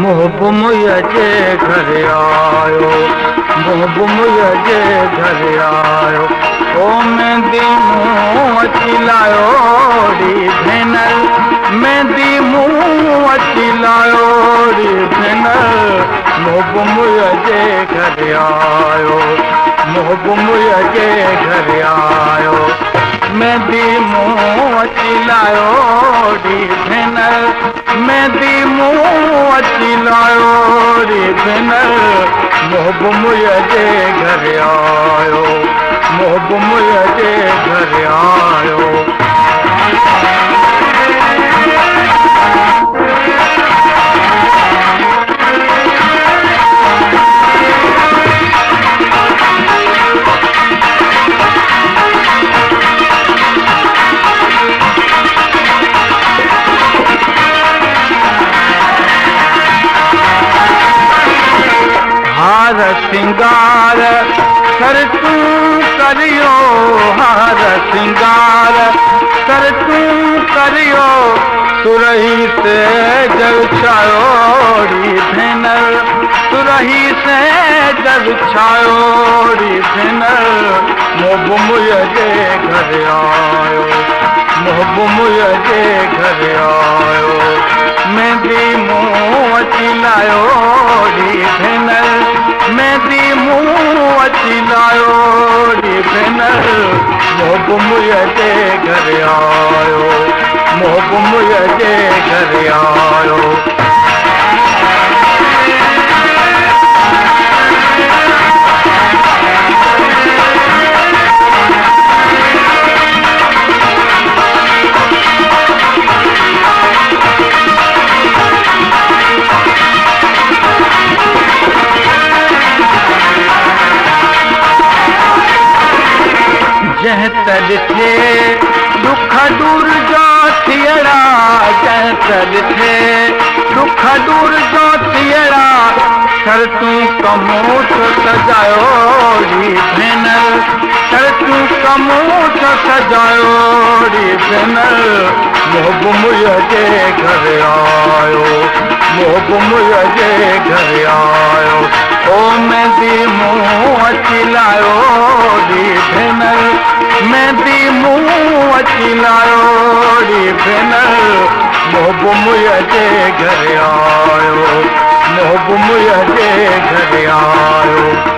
मोहबू मुझे घर आयो, मोहबू मुझे घर आयो। ओ मेहंदी मुँह अची लायो री भेनर, मेहंदी मुँह अची लायो री भेनर। मोहबू मुझे घर आयो, मोहबू मुझे घर आयो। मेहंदी मुँह अची लायो री भेनर, मेहंदी मुँह अची लायो री भेनर। मोहबू मुझे घर आयो, मोहबू मुझे घर आयो। हार सिंगार कर तू करियो, हार सिंगार कर तू करियो। सुरही से जग छायो री भेनर, सुरही से जग छायो री भेनर। मोहबू मुझे घर आयो, मोहबू मुझे घर आयो। मेहंदी मुँह अची लायो री भेनर, मेहंदी मुँह अची लायो री भेनर। मोहबू मुझे घर आयो, मोहबू मुझे घर आयो। जह तर थे दुख दूर जो थियड़ा, जह तर थे दुख दूर जो थियड़ा। सर तू कमोठ सजायो री भेनर, सर तू कमोठ सजायो री भेनर। मोहबू मुझे घर आयो, मोहबू मुझे घर आयो। ओ मेहंदी मुँह अची लायो री भेनर, मेहंदी मुँह अची लायो री भेनर। मोहबू मुझे घर आयो, मोहबू मुझे घर आयो।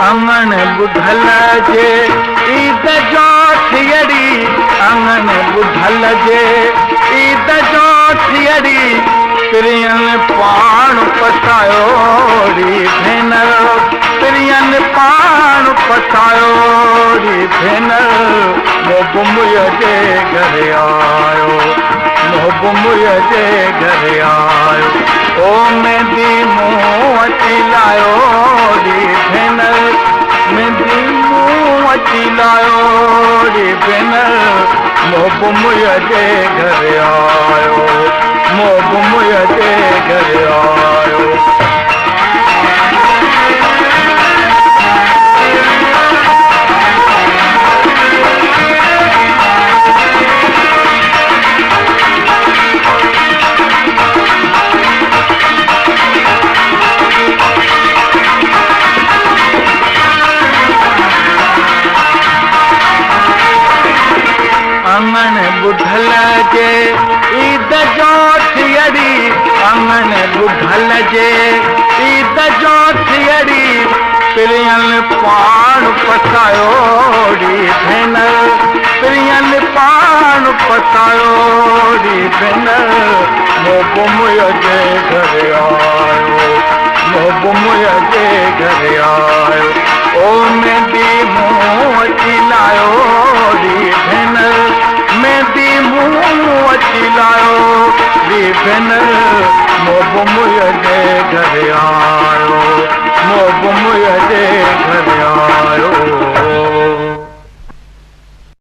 अंगन बुधल जे ईद जो थियड़ी, अंगन बुधल जे ईद जो थियड़ी। प्रियन पाण पसायो री भेनर, प्रियन पाण पसायो री भेनर। मोहबू मुझे घर आयो, मोहबू मुझे घर आयो। ओ मेहंदी मुँह अची लायो री भेनर, मेहंदी मुँह अची लायो री भेनर। मोहबू मुझे घर आयो, मोहबू मुझे घर आयो। अंगन बुधल जे ईद जो थियड़ी, अंगन बुधल जे ईद जो थियड़ी। प्रियन पाण पसायो री भेनर, प्रियन पाण पसायो री भेनर। मोहबू मुझे घर आयो, मोहबू मुझे घर आयो। ओ मेहंदी मुँह अची लायो री भेनर, मेहंदी मुँह अची लायो री भेनर। मोहबू मुझे घर आयो, मोहबू